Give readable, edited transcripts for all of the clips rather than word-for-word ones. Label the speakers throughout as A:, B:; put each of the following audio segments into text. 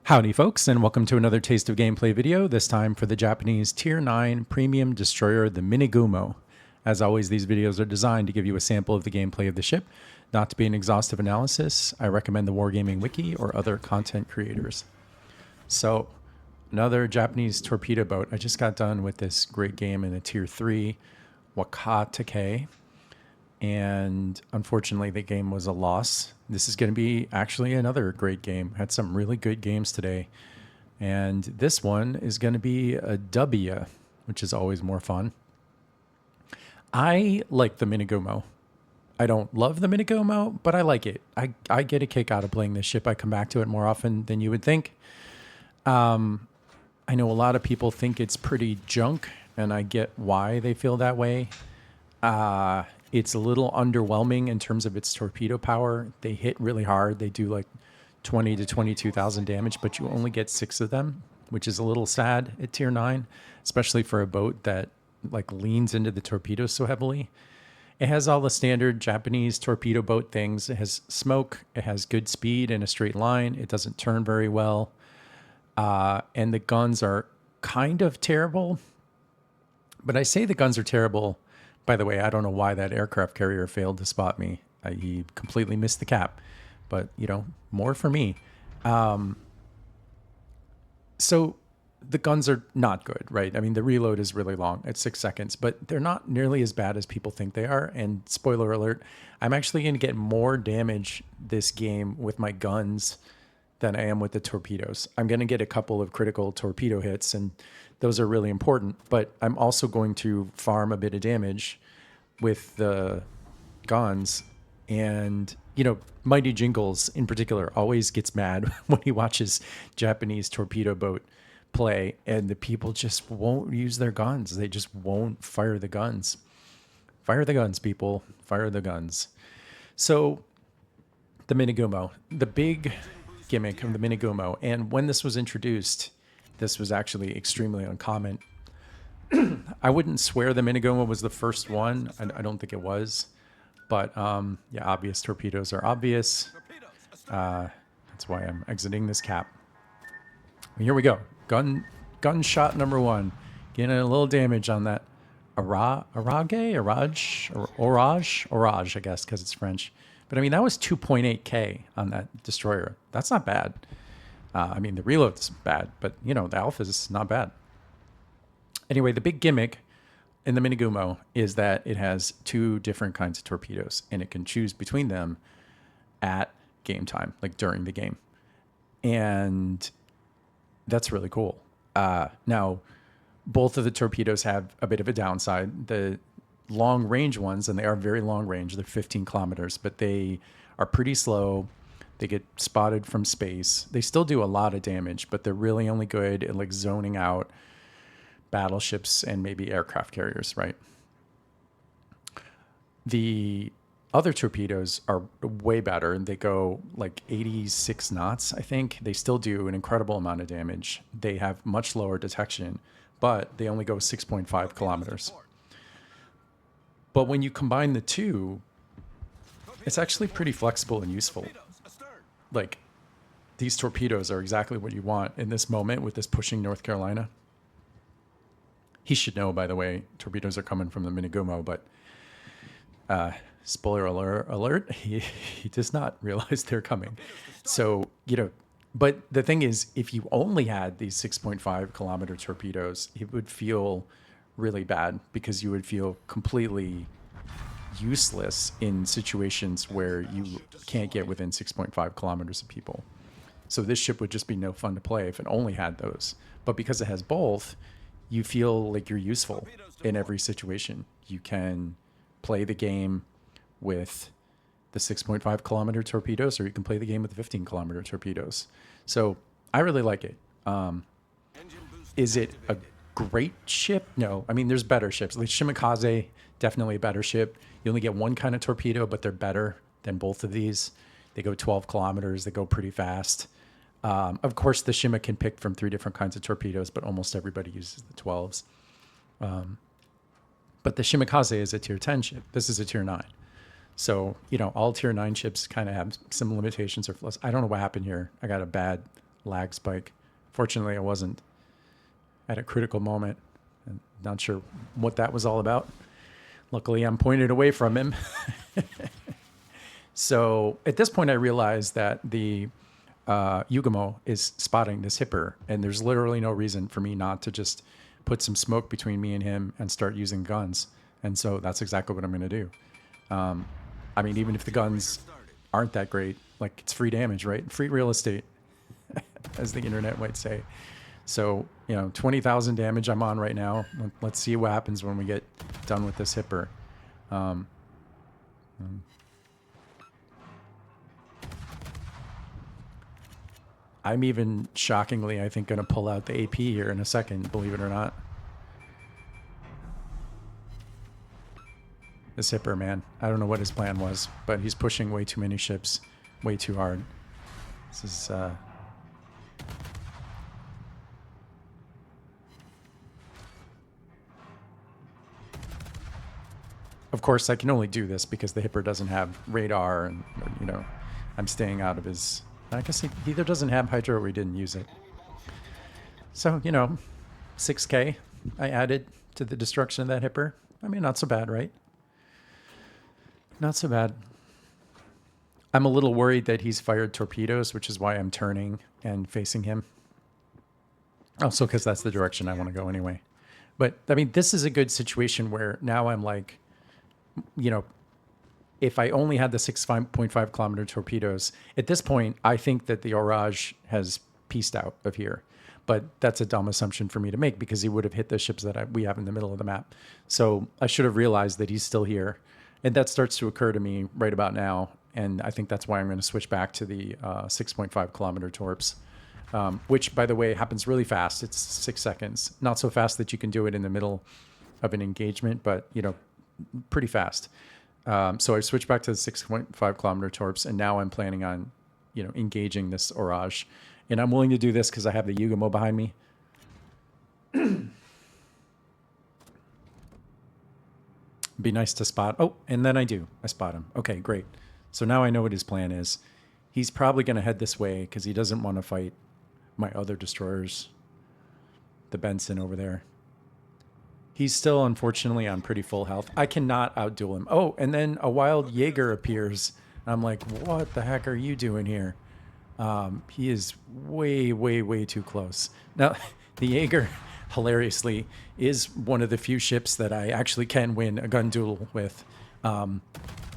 A: Howdy folks, and welcome to another Taste of Gameplay video, this time for the Japanese Tier 9 Premium Destroyer, the Minegumo. As always, these videos are designed to give you a sample of the gameplay of the ship, not to be an exhaustive analysis. I recommend the Wargaming Wiki or other content creators. So, another Japanese torpedo boat. I just got done with this great game in a Tier 3, Wakatake, and unfortunately the game was a loss. This is going to be actually another great game. Had some really good games today, and this one is going to be a W, which is always more fun. I like the Minegumo. I don't love the Minegumo, but I like it. I get a kick out of playing this ship. I come back to it more often than you would think. I know a lot of people think it's pretty junk, and I get why they feel that way. It's a little underwhelming in terms of its torpedo power. They hit really hard. They do like 20 to 22,000 damage, but you only get 6 of them, which is a little sad at Tier 9, especially for a boat that like leans into the torpedoes so heavily. It has all the standard Japanese torpedo boat things. It has smoke. It has good speed in a straight line. It doesn't turn very well. And the guns are kind of terrible. But I say the guns are terrible. By the way, I don't know why that aircraft carrier failed to spot me. He completely missed the cap, but you know, more for me. So the guns are not good, right? I mean, the reload is really long at 6 seconds, but they're not nearly as bad as people think they are. And spoiler alert, I'm actually going to get more damage this game with my guns than I am with the torpedoes. I'm going to get a couple of critical torpedo hits, and those are really important, but I'm also going to farm a bit of damage with the guns. And, you know, Mighty Jingles in particular always gets mad when he watches Japanese torpedo boat play, and the people just won't use their guns. They just won't fire the guns. Fire the guns, people. Fire the guns. So, the Minegumo, the big gimmick of the Minegumo, and when this was introduced, this was actually extremely uncommon. I wouldn't swear the Minegumo was the first one. I don't think it was. But yeah, obvious torpedoes are obvious. That's why I'm exiting this cap. And here we go. Gunshot number 1. Getting a little damage on that Orage, I guess, because it's French. But I mean, that was 2.8K on that destroyer. That's not bad. I mean, the reload's bad, but, you know, the alpha's not bad. Anyway, the big gimmick in the Minegumo is that it has 2 different kinds of torpedoes, and it can choose between them at game time, like during the game. And that's really cool. Now, both of the torpedoes have a bit of a downside. The long-range ones, and they are very long-range, they're 15 kilometers, but they are pretty slow. They get spotted from space. They still do a lot of damage, but they're really only good at like zoning out battleships and maybe aircraft carriers, right? The other torpedoes are way better, and they go like 86 knots, I think. They still do an incredible amount of damage. They have much lower detection, but they only go 6.5 kilometers. But when you combine the two, it's actually pretty flexible and useful. Like, these torpedoes are exactly what you want in this moment with this pushing North Carolina. He should know, by the way, torpedoes are coming from the Minegumo, but spoiler alert, he does not realize they're coming. So, you know, but the thing is, if you only had these 6.5 kilometer torpedoes, it would feel really bad because you would feel completely useless in situations where you can't get within 6.5 kilometers of people. So this ship would just be no fun to play if it only had those. But because it has both, you feel like you're useful in every situation. You can play the game with the 6.5 kilometer torpedoes, or you can play the game with the 15 kilometer torpedoes. So I really like it. Is it a great ship? No. I mean, there's better ships. Like Shimakaze, definitely a better ship. You only get one kind of torpedo, but they're better than both of these. They go 12 kilometers. They go pretty fast. Of course, the Shima can pick from 3 different kinds of torpedoes, but almost everybody uses the 12s. But the Shimakaze is a tier 10 ship. This is a tier 9. So, you know, all tier 9 ships kind of have some limitations or flaws. I don't know what happened here. I got a bad lag spike. Fortunately, I wasn't at a critical moment. I'm not sure what that was all about. Luckily, I'm pointed away from him. So at this point, I realized that the Yugumo is spotting this hipper, and there's literally no reason for me not to just put some smoke between me and him and start using guns. And so that's exactly what I'm going to do. I mean, even if the guns aren't that great, like it's free damage, right? Free real estate, as the internet might say. So, 20,000 damage I'm on right now. Let's see what happens when we get done with this hipper. I'm even shockingly, I think, going to pull out the AP here in a second, believe it or not. This hipper, man. I don't know what his plan was, but he's pushing way too many ships way too hard. This is... Of course, I can only do this because the hipper doesn't have radar and, I'm staying out of his... I guess he either doesn't have hydro or we didn't use it. So, 6K I added to the destruction of that hipper. I mean, not so bad, right? Not so bad. I'm a little worried that he's fired torpedoes, which is why I'm turning and facing him. Also, because that's the direction I want to go anyway. But, I mean, this is a good situation where now I'm like, if I only had the 6.5 kilometer torpedoes, at this point, I think that the Orage has pieced out of here. But that's a dumb assumption for me to make because he would have hit the ships that we have in the middle of the map. So I should have realized that he's still here. And that starts to occur to me right about now. And I think that's why I'm going to switch back to the 6.5 kilometer torps, which, by the way, happens really fast. It's 6 seconds. Not so fast that you can do it in the middle of an engagement, but, pretty fast. So I switched back to the 6.5 kilometer torps, and now I'm planning on, engaging this Orage. And I'm willing to do this because I have the Yugumo behind me. Be nice to spot. Oh, and then I do. I spot him. Okay, great. So now I know what his plan is. He's probably going to head this way because he doesn't want to fight my other destroyers. The Benson over there. He's still, unfortunately, on pretty full health. I cannot outduel him. Oh, and then a wild Jaeger appears. I'm like, what the heck are you doing here? He is way, way, way too close. Now, the Jaeger, hilariously, is one of the few ships that I actually can win a gun duel with.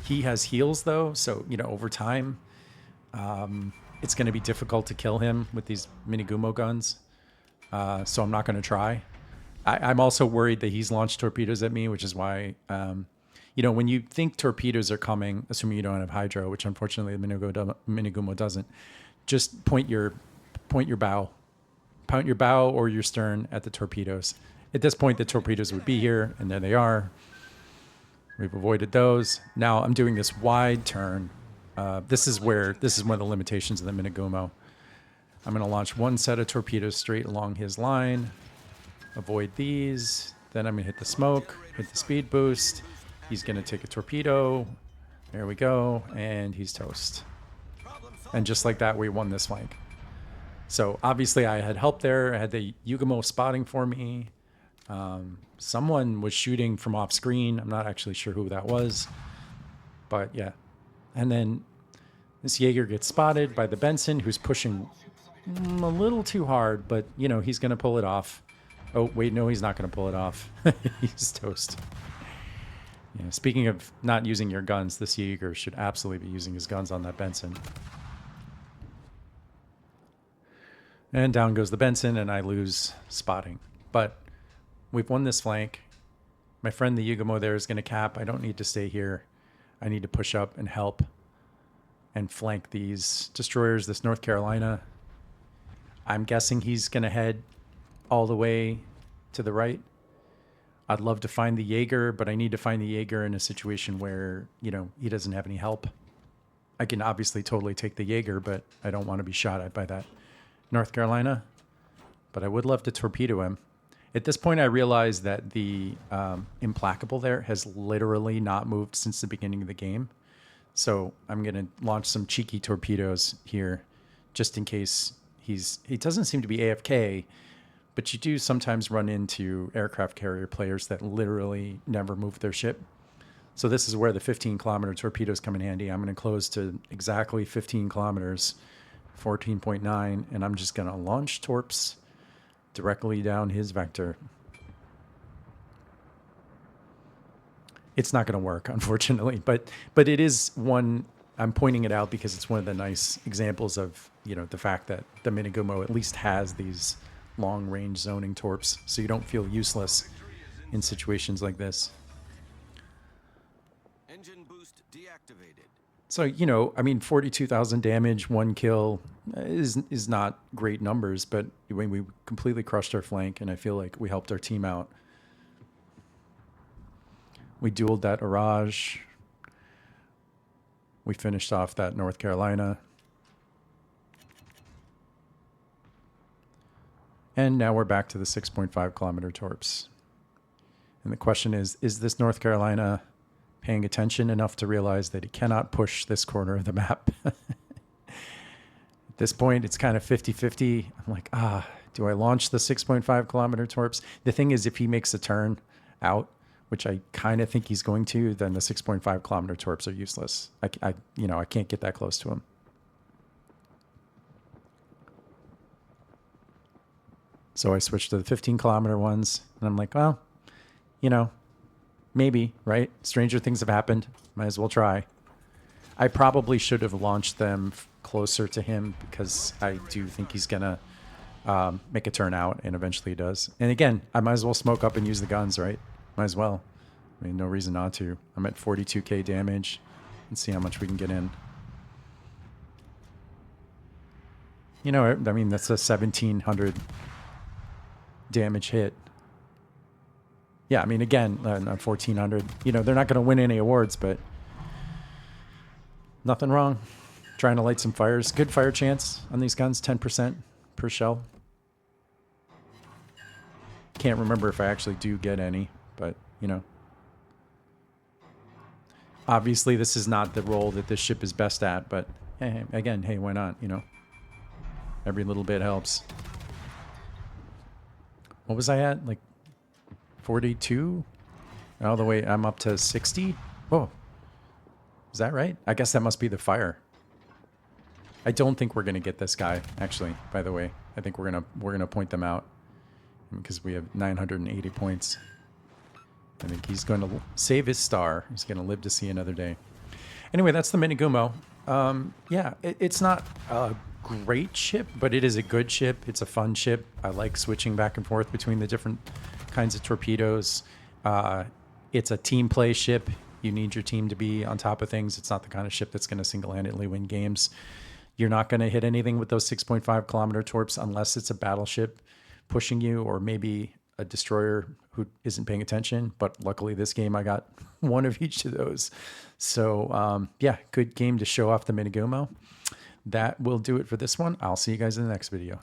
A: He has heals, though, so, over time, it's going to be difficult to kill him with these Minegumo guns. So I'm not going to try. I'm also worried that he's launched torpedoes at me, which is why, when you think torpedoes are coming, assuming you don't have hydro, which unfortunately the Minegumo doesn't, just point your bow or your stern at the torpedoes. At this point, the torpedoes would be here, and there they are. We've avoided those. Now I'm doing this wide turn. This is one of the limitations of the Minegumo. I'm going to launch one set of torpedoes straight along his line. Avoid these. Then I'm going to hit the smoke, hit the speed boost. He's going to take a torpedo. There we go. And he's toast. And just like that, we won this flank. So obviously I had help there. I had the Yugumo spotting for me. Someone was shooting from off screen. I'm not actually sure who that was. But yeah. And then this Jaeger gets spotted by the Benson, who's pushing a little too hard. But, he's going to pull it off. Oh, wait, no, he's not going to pull it off. He's toast. Speaking of not using your guns, this Jaeger should absolutely be using his guns on that Benson. And down goes the Benson, and I lose spotting. But we've won this flank. My friend, the Yugumo there, is going to cap. I don't need to stay here. I need to push up and help and flank these destroyers, this North Carolina. I'm guessing he's going to head all the way to the right. I'd love to find the Jaeger, but I need to find the Jaeger in a situation where, he doesn't have any help. I can obviously totally take the Jaeger, but I don't want to be shot at by that North Carolina. But I would love to torpedo him. At this point, I realize that the Implacable there has literally not moved since the beginning of the game. So I'm going to launch some cheeky torpedoes here just in case he doesn't seem to be AFK, but you do sometimes run into aircraft carrier players that literally never move their ship. So this is where the 15-kilometer torpedoes come in handy. I'm going to close to exactly 15 kilometers, 14.9, and I'm just going to launch torps directly down his vector. It's not going to work, unfortunately, but it is one. I'm pointing it out because it's one of the nice examples of, you know, the fact that the Minegumo at least has these long-range zoning torps, so you don't feel useless in situations like this.
B: Engine boost deactivated.
A: So, you know, I mean, 42,000 damage, 1 kill is not great numbers, but when we completely crushed our flank, and I feel like we helped our team out. We dueled that Orage. We finished off that North Carolina. And now we're back to the 6.5 kilometer torps. And the question is this North Carolina paying attention enough to realize that he cannot push this corner of the map? At this point, it's kind of 50-50. I'm like, do I launch the 6.5 kilometer torps? The thing is, if he makes a turn out, which I kind of think he's going to, then the 6.5 kilometer torps are useless. I can't get that close to him. So I switched to the 15 kilometer ones, and I'm like, well, you know, maybe, right? Stranger things have happened. Might as well try. I probably should have launched them closer to him because I do think he's going to make a turn out, and eventually he does. And again, I might as well smoke up and use the guns, right? Might as well. I mean, no reason not to. I'm at 42k damage. Let's see how much we can get in. You know, I mean, that's a 1,700 damage hit. Yeah, I mean, again, 1,400. You know, they're not going to win any awards, but nothing wrong. Trying to light some fires. Good fire chance on these guns, 10% per shell. Can't remember if I actually do get any, but, you know. Obviously, this is not the role that this ship is best at, but hey, again, hey, why not, you know? Every little bit helps. What was I at? Like 42? All the way, I'm up to 60? Whoa. Is that right? I guess that must be the fire. I don't think we're going to get this guy, actually, by the way. I think we're gonna point them out because we have 980 points. I think he's going to save his star. He's going to live to see another day. Anyway, that's the Minegumo. Yeah, it's not a great ship, but it is a good ship. It's a fun ship. I like switching back and forth between the different kinds of torpedoes. It's a team play ship. You need your team to be on top of things. It's not the kind of ship that's going to single-handedly win games. You're not going to hit anything with those 6.5 kilometer torps unless it's a battleship pushing you, or maybe a destroyer who isn't paying attention. But luckily this game I got one of each of those. So yeah, good game to show off the Minegumo. That will do it for this one. I'll see you guys in the next video.